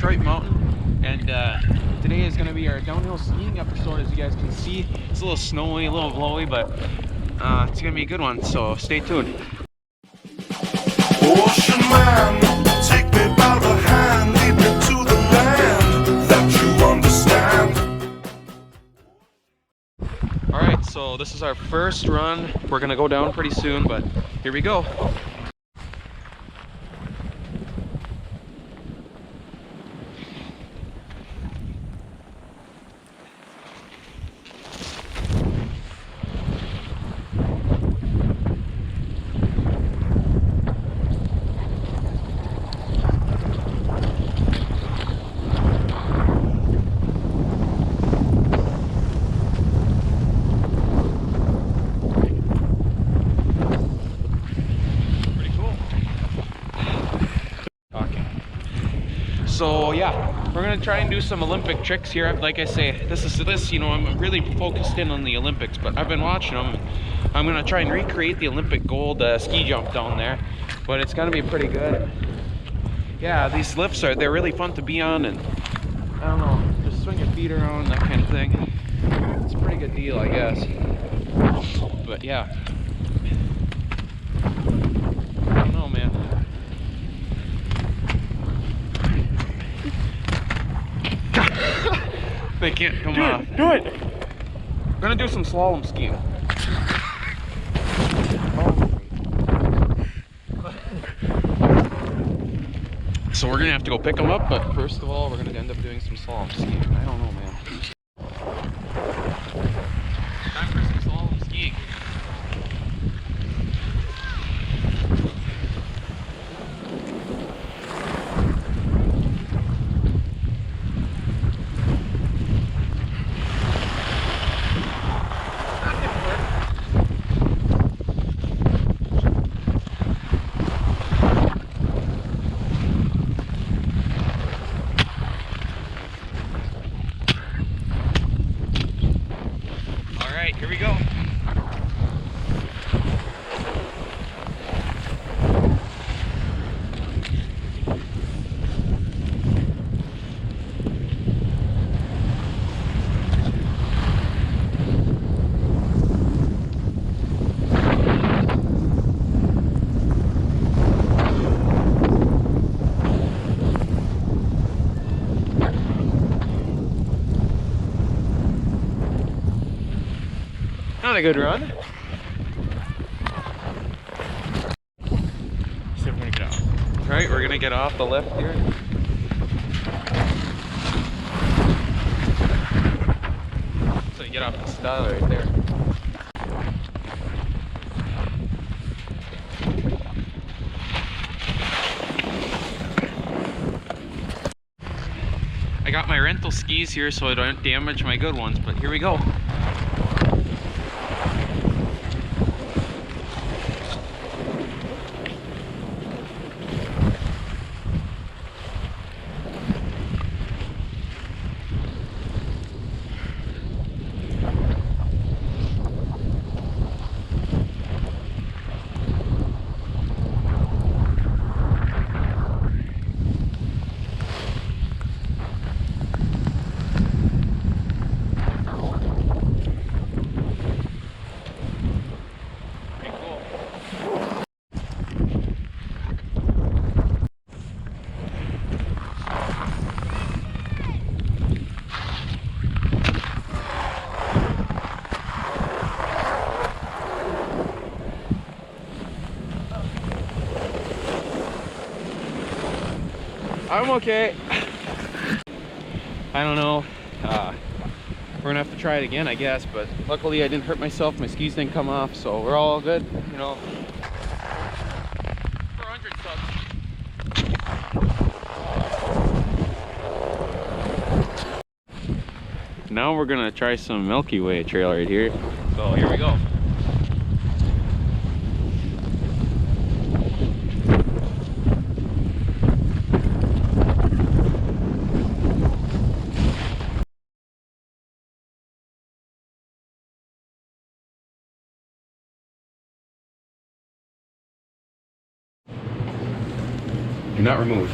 Detroit Mountain, and today is going to be our downhill skiing episode. As you guys can see, it's a little snowy, a little blowy, but it's going to be a good one, so stay tuned. Ocean man, take me by the hand, lead me to the land that you understand. Alright, so this is our first run. We're going to go down pretty soon, but here we go. So yeah, we're gonna try and do some Olympic tricks here. Like I say, this, you know, I'm really focused in on the Olympics, but I've been watching them. I'm gonna try and recreate the Olympic gold ski jump down there, but it's gonna be pretty good. Yeah, these lifts they're really fun to be on, and I don't know, just swing your feet around, that kind of thing. It's a pretty good deal, I guess. But yeah, I don't know, man. They can't come off. Do it! I'm gonna do some slalom skiing. So we're gonna have to go pick them up, but first of all, we're gonna end up doing some slalom skiing. I don't know, man. Time for some slalom skiing. Here we go. Not a good run. See if we're gonna get off. Alright, we're gonna get off the left here. So you get off the stile right there. I got my rental skis here so I don't damage my good ones, but here we go. I'm okay. I don't know. We're gonna have to try it again, I guess, but luckily I didn't hurt myself. My skis didn't come off, so we're all good, you know. 400 subs. Now we're gonna try some Milky Way trail right here. So here we go. Do not remove.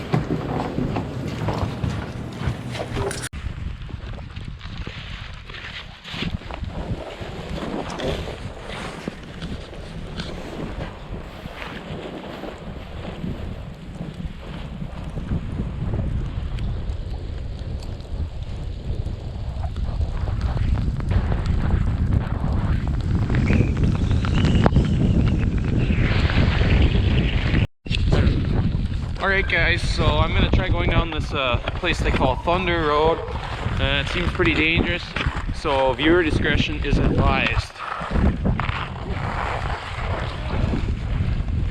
Alright guys, so I'm gonna try going down this place they call Thunder Road. It seems pretty dangerous, so viewer discretion is advised.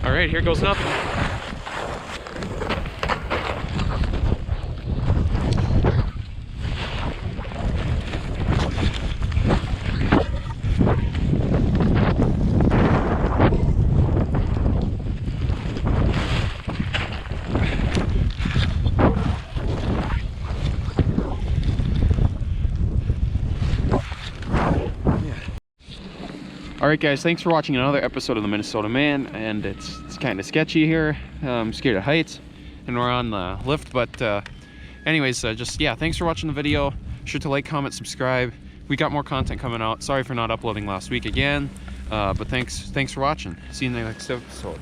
Alright, here goes nothing. Alright guys, thanks for watching another episode of the Minnesota Man, and it's kind of sketchy here. I'm scared of heights, and we're on the lift, but anyways, thanks for watching the video. Be sure to like, comment, subscribe. We got more content coming out. Sorry for not uploading last week again, but thanks for watching. See you in the next episode.